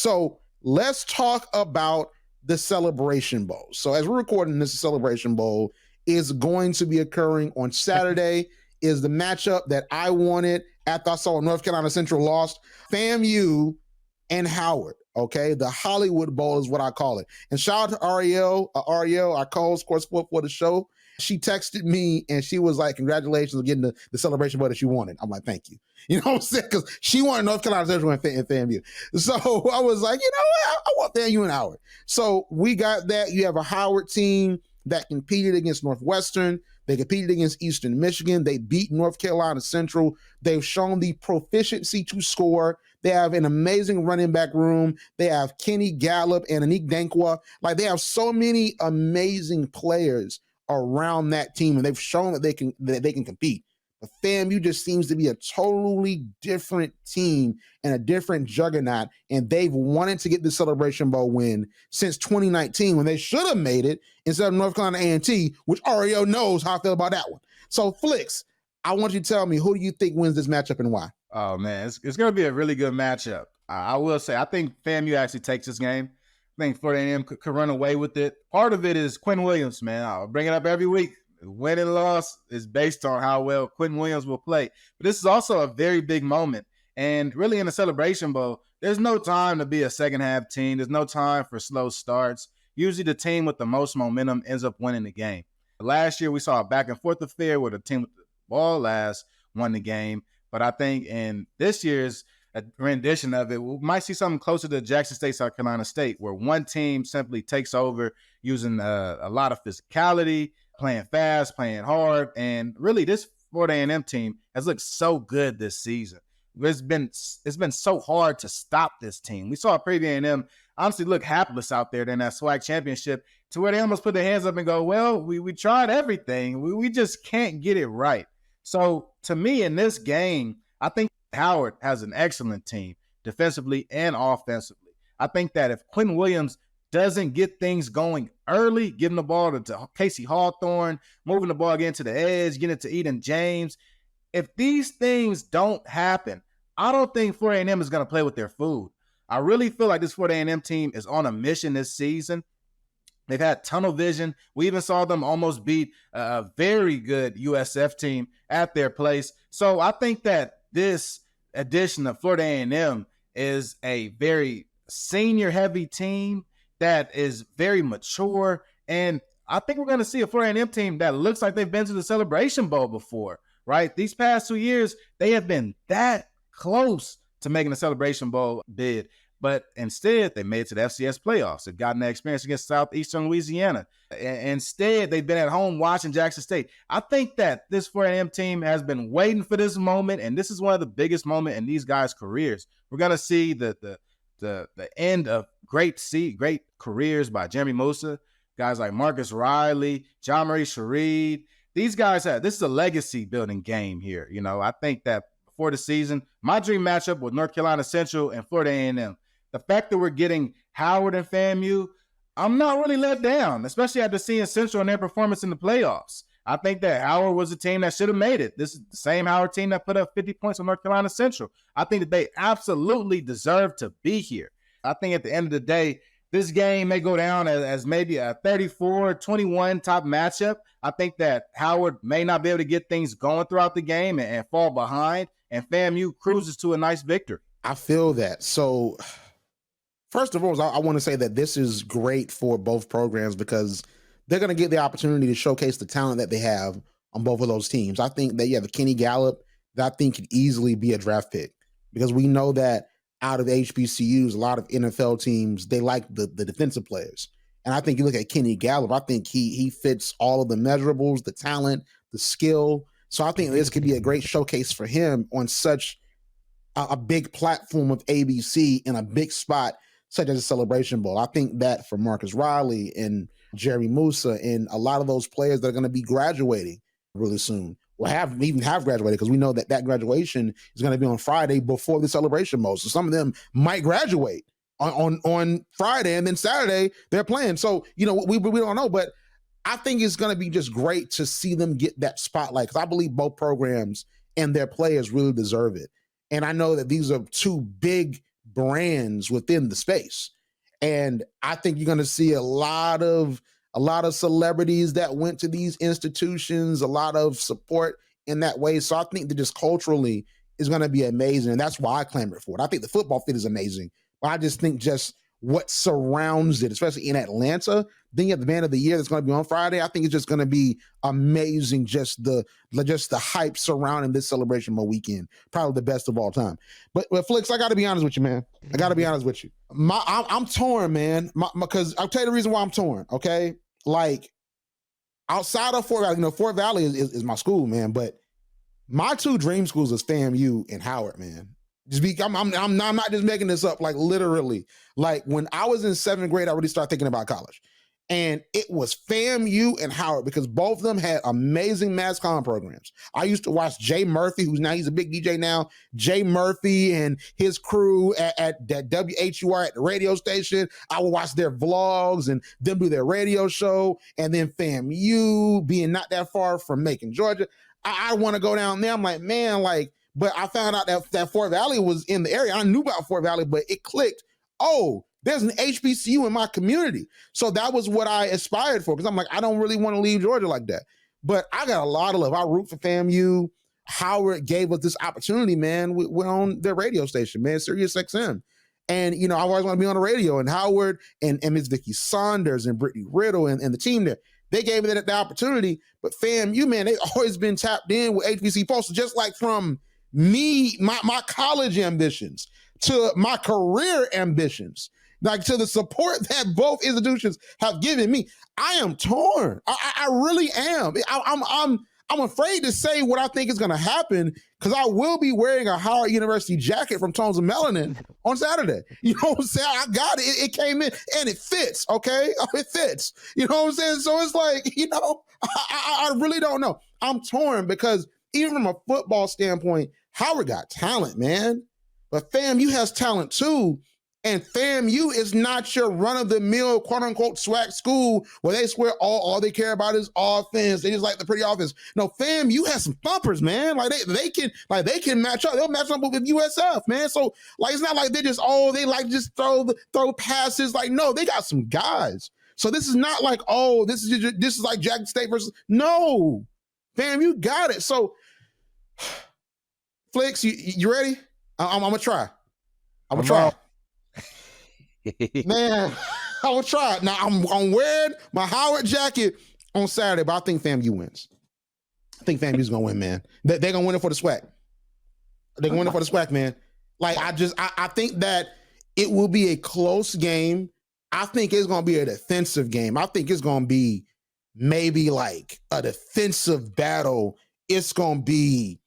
So let's talk about the Celebration Bowl. So as we're recording this, Celebration Bowl is going to be occurring on Saturday. Is the matchup that I wanted after I saw North Carolina Central lost. FAMU and Howard, okay? The Hollywood Bowl is what I call it. And shout out to Ariel, our co-host, course for the show. She texted me and she was like, congratulations on getting the Celebration Bowl that you wanted. I'm like, thank you. You know what I'm saying? Because she wanted North Carolina Central and FAMU. So I was like, you know what? I want FAMU and Howard. So we got that. You have a Howard team that competed against Northwestern. They competed against Eastern Michigan. They beat North Carolina Central. They've shown the proficiency to score. They have an amazing running back room. They have Kenny Gallup and Anik Dankwa. Like, they have so many amazing players around that team, and they've shown that they can compete. But FAMU just seems to be a totally different team and a different juggernaut, and they've wanted to get the Celebration Bowl win since 2019 when they should have made it instead of North Carolina A&T, which Ariel knows how I feel about that one. So, Flicks, I want you to tell me, who do you think wins this matchup and why? Oh, man, it's going to be a really good matchup. I will say, I think FAMU actually takes this game. I think Florida A&M could run away with it. Part of it is Quentin Williams, man. I'll bring it up every week. Win and loss is based on how well Quentin Williams will play. But this is also a very big moment. And really in the Celebration Bowl, there's no time to be a second-half team. There's no time for slow starts. Usually the team with the most momentum ends up winning the game. Last year we saw a back-and-forth affair where the team with the ball last won the game. But I think in this year's rendition of it, we might see something closer to Jackson State, South Carolina State, where one team simply takes over using a lot of physicality, playing fast, playing hard, and really this Florida A&M team has looked so good this season. It's been so hard to stop this team. We saw Prairie A&M honestly look hapless out there in that SWAC championship, to where they almost put their hands up and go, well, we tried everything. We just can't get it right. So to me in this game, I think Howard has an excellent team defensively and offensively. I think that if Quentin Williams doesn't get things going early, giving the ball to Casey Hawthorne, moving the ball again to the edge, getting it to Eden James, if these things don't happen, I don't think Florida A&M is going to play with their food. I really feel like this Florida A&M team is on a mission this season. They've had tunnel vision. We even saw them almost beat a very good USF team at their place. So I think that this edition of Florida A&M is a very senior-heavy team that is very mature, and I think we're going to see a Florida A&M team that looks like they've been to the Celebration Bowl before, right? These past 2 years, they have been that close to making the Celebration Bowl bid, but instead, they made it to the FCS playoffs. They've gotten that experience against Southeastern Louisiana. Instead, they've been at home watching Jackson State. I think that this Florida A&M team has been waiting for this moment, and this is one of the biggest moments in these guys' careers. We're going to see the end of great careers by Jeremy Musa, guys like Marcus Riley, John Marie Shareed. These guys this is a legacy building game here. You know, I think that before the season, my dream matchup with North Carolina Central and Florida A&M. The fact that we're getting Howard and FAMU, I'm not really let down, especially after seeing Central and their performance in the playoffs. I think that Howard was a team that should have made it. This is the same Howard team that put up 50 points on North Carolina Central. I think that they absolutely deserve to be here. I think at the end of the day, this game may go down as maybe a 34-21 type matchup. I think that Howard may not be able to get things going throughout the game and fall behind, and FAMU cruises to a nice victory. I feel that. So, first of all, I want to say that this is great for both programs because they're going to get the opportunity to showcase the talent that they have on both of those teams. I think that you have a Kenny Gallup that I think could easily be a draft pick because we know that out of the HBCUs, a lot of NFL teams, they like the defensive players. And I think you look at Kenny Gallup, I think he fits all of the measurables, the talent, the skill. So I think this could be a great showcase for him on such a big platform of ABC in a big spot such as a Celebration Bowl. I think that for Marcus Riley and Jerry Musa and a lot of those players that are going to be graduating really soon, or have graduated, because we know that graduation is going to be on Friday before the Celebration Bowl. So some of them might graduate on Friday, and then Saturday they're playing. So, you know, we don't know, but I think it's going to be just great to see them get that spotlight because I believe both programs and their players really deserve it. And I know that these are two big brands within the space. And I think you're going to see a lot of celebrities that went to these institutions, a lot of support in that way. So I think that just culturally is going to be amazing. And that's why I clamor for it. I think the football fit is amazing, but I just think just what surrounds it, especially in Atlanta, then you have the band of the year that's going to be on Friday. I think it's just going to be amazing. Just the hype surrounding this Celebration Bowl weekend, probably the best of all time. But Flicks, I got to be honest with you, man. I got to be honest with you. I'm torn, man. Because I'll tell you the reason why I'm torn. Okay, like outside of Fort Valley, Fort Valley is my school, man. But my two dream schools is FAMU and Howard, man. I'm not just making this up. Like literally, like when I was in 7th grade, I really started thinking about college, and it was FAMU and Howard because both of them had amazing mass comm programs. I used to watch Jay Murphy, he's a big DJ now. Jay Murphy and his crew at WHUR at the radio station. I would watch their vlogs and them do their radio show, and then FAMU being not that far from Macon, Georgia. I want to go down there. I'm like, man, like. But I found out that Fort Valley was in the area. I knew about Fort Valley, but it clicked. Oh, there's an HBCU in my community. So that was what I aspired for because I'm like, I don't really want to leave Georgia like that. But I got a lot of love. I root for FAMU. Howard gave us this opportunity, man. We're on their radio station, man, Sirius XM. And, I always want to be on the radio. And Howard and Ms. Vicky Saunders and Brittany Riddle and the team there, they gave it the opportunity. But FAMU, man, they've always been tapped in with HBC folks. Just like from me, my college ambitions to my career ambitions, like to the support that both institutions have given me, I am torn. I really am. I'm afraid to say what I think is going to happen because I will be wearing a Howard University jacket from Tones of Melanin on Saturday. You know what I'm saying? I got it. It came in and it fits. Okay, it fits. You know what I'm saying? So it's like, I really don't know. I'm torn because even from a football standpoint, Howard got talent, man. But FAMU has talent too. And FAMU is not your run-of-the-mill, quote-unquote, swag school where they swear all they care about is offense. They just like the pretty offense. No, FAMU has some thumpers, man. Like they can match up. They'll match up with USF, man. So like it's not like they just throw passes. Like no, they got some guys. So this is not like this is like Jackson State versus no. FAMU got it. So Flicks, you ready? I'm gonna try. I'm gonna try. Man, I will try. Now I'm wearing my Howard jacket on Saturday, but I think FAMU wins. I think FAMU's gonna win, man. They're gonna win it for the SWAC. They're gonna win it for the SWAC, man. Like I think that it will be a close game. I think it's gonna be a defensive game. I think it's gonna be maybe like a defensive battle. It's gonna be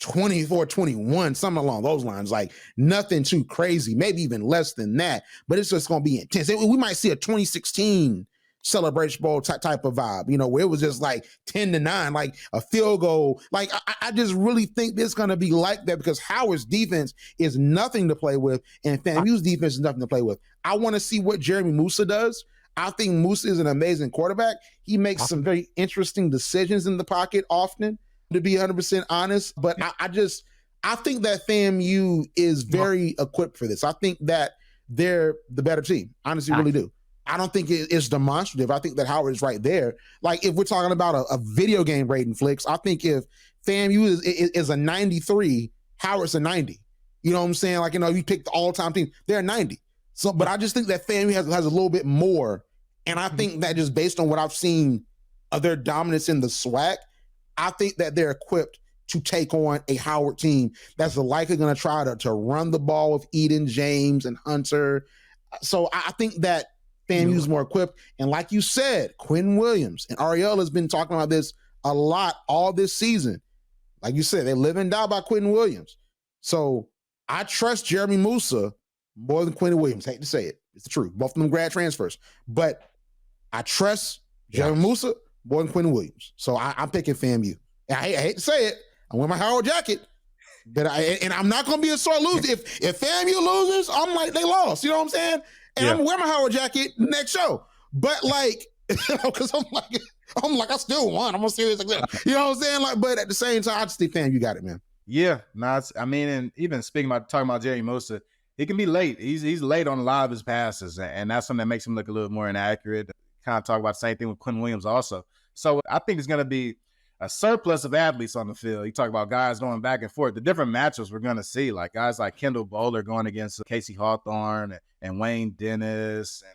24-21, something along those lines, like nothing too crazy, maybe even less than that, but it's just going to be intense. We might see a 2016 Celebration Bowl type of vibe, where it was just like 10-9, like a field goal. Like I just really think this is going to be like that because Howard's defense is nothing to play with and FAMU's defense is nothing to play with. I want to see what Jeremy Musa does. I think Musa is an amazing quarterback. He makes some very interesting decisions in the pocket often, to be 100% honest, but I think that FAMU is very equipped for this. I think that they're the better team. Honestly, really do. I don't think it's demonstrative. I think that Howard is right there. Like if we're talking about a video game rating, Flicks, I think if FAMU is a 93, Howard's a 90. You know what I'm saying? Like, you pick the all-time team, they're a 90. So, but I just think that FAMU has a little bit more. And I think that just based on what I've seen of their dominance in the SWAC, I think that they're equipped to take on a Howard team that's likely going to try to run the ball with Eden, James, and Hunter. So I think that FAMU is more equipped. And like you said, Quinn Williams and Ariel has been talking about this a lot all this season. Like you said, they live and die by Quinn Williams. So I trust Jeremy Musa more than Quinn Williams. Hate to say it. It's the truth. Both of them grad transfers. But I trust Jeremy Musa more than Quinn Williams. So I'm picking FAMU. I hate to say it. I'm wearing my Howard jacket. But I'm not going to be a sore loser. If FAMU loses, I'm like, they lost. You know what I'm saying? And I'm wearing my Howard jacket next show. But like, because I'm like, I still won. I'm going to see this. You know what I'm saying? Like, but at the same time, I just think FAMU got it, man. Yeah. And even talking about Jerry Musa, he can be late. He's late on a lot of his passes, and that's something that makes him look a little more inaccurate. Kind of talk about the same thing with Quinn Williams also. So I think it's going to be a surplus of athletes on the field. You talk about guys going back and forth. The different matchups we're going to see, like guys like Kendall Bowler going against Casey Hawthorne and Wayne Dennis and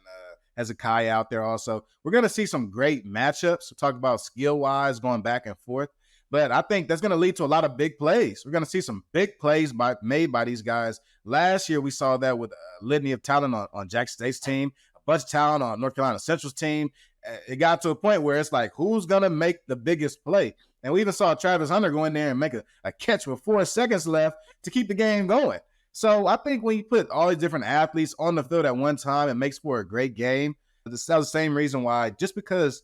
Hezekiah out there also. We're going to see some great matchups. We'll talk about skill-wise going back and forth. But I think that's going to lead to a lot of big plays. We're going to see some big plays made by these guys. Last year, we saw that with a litany of talent on Jackson State's team, a bunch of talent on North Carolina Central's team. It got to a point where it's like, who's going to make the biggest play? And we even saw Travis Hunter go in there and make a catch with 4 seconds left to keep the game going. So I think when you put all these different athletes on the field at one time, it makes for a great game. That's the same reason why, just because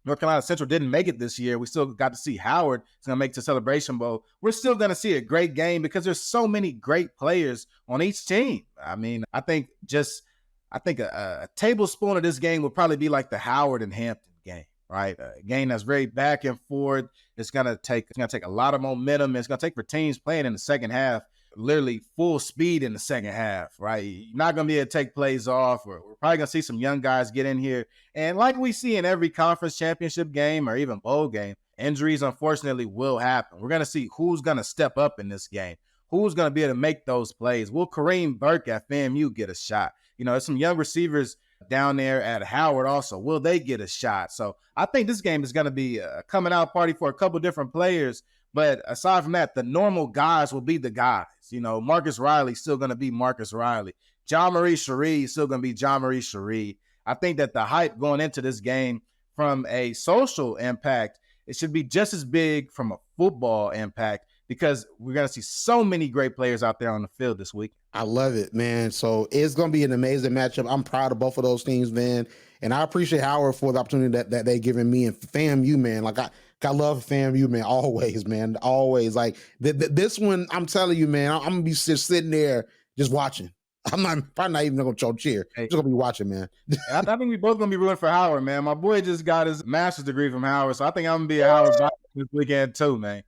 North Carolina Central didn't make it this year, we still got to see Howard is going to make it to Celebration Bowl. We're still going to see a great game because there's so many great players on each team. I mean, I think a tablespoon of this game will probably be like the Howard and Hampton game, right? A game that's very back and forth. It's going to take a lot of momentum. It's going to take for teams playing in the second half, literally full speed in the second half, right? You're not going to be able to take plays off. We're probably going to see some young guys get in here. And like we see in every conference championship game or even bowl game, injuries, unfortunately, will happen. We're going to see who's going to step up in this game. Who's going to be able to make those plays? Will Kareem Burke at FAMU get a shot? You know, there's some young receivers down there at Howard also. Will they get a shot? So I think this game is going to be a coming out party for a couple different players. But aside from that, the normal guys will be the guys. You know, Marcus Riley's still going to be Marcus Riley. John Marie Cherie is still going to be John Marie Cherie. I think that the hype going into this game from a social impact, it should be just as big from a football impact because we're going to see so many great players out there on the field this week. I love it, man. So it's going to be an amazing matchup. I'm proud of both of those teams, man. And I appreciate Howard for the opportunity that they're giving me and FAMU, man. Like I love FAMU, man, always, man, always. Like this one, I'm telling you, man, I'm gonna be just sitting there just watching. Probably not even gonna cheer. Just gonna be watching, man. I think we both gonna be rooting for Howard, man. My boy just got his master's degree from Howard, so I think I'm gonna be a Howard this weekend too, man.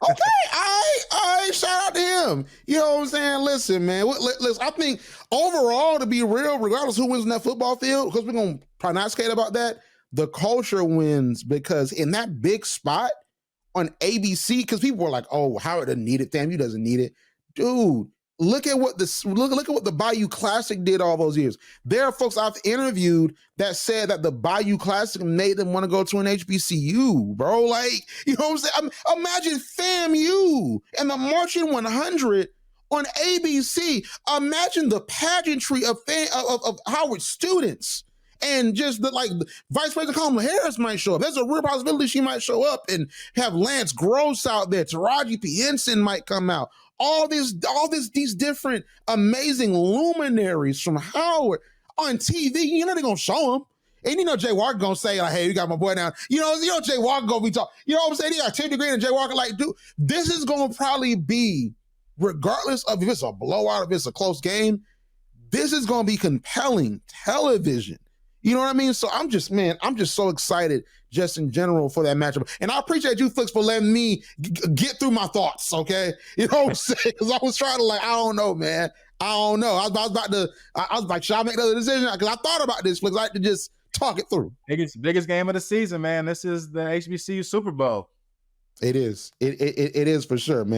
Okay, I shout out to him. You know what I'm saying? Listen, man. Listen, I think overall, to be real, regardless who wins in that football field, because we're gonna prognosticate about that, the culture wins because in that big spot on ABC, because people were like, "Oh, Howard doesn't need it. FAMU doesn't need it." Dude, look at what the Bayou Classic did all those years. There are folks I've interviewed that said that the Bayou Classic made them want to go to an HBCU, bro. Like, you know what I'm saying? Imagine FAMU and the Marching 100 on ABC. Imagine the pageantry of Howard students. And just Vice President Kamala Harris might show up. There's a real possibility she might show up and have Lance Gross out there. Taraji P. Henson might come out. All these different amazing luminaries from Howard on TV. You know they're gonna show them. And you know Jay Walker gonna say, like, hey, you got my boy down. You know Jay Walker gonna be talking. You know what I'm saying? He got 10 degrees and Jay Walker, like, dude, this is gonna probably be, regardless of if it's a blowout, if it's a close game, this is gonna be compelling television. You know what I mean? So I'm just so excited just in general for that matchup. And I appreciate you, Flicks, for letting me get through my thoughts, okay? You know what I'm saying? Because I was trying to I don't know, man. I don't know. I was like, should I make another decision? Because I thought about this, Flicks. I like to just talk it through. Biggest game of the season, man. This is the HBCU Super Bowl. It is. It is for sure, man.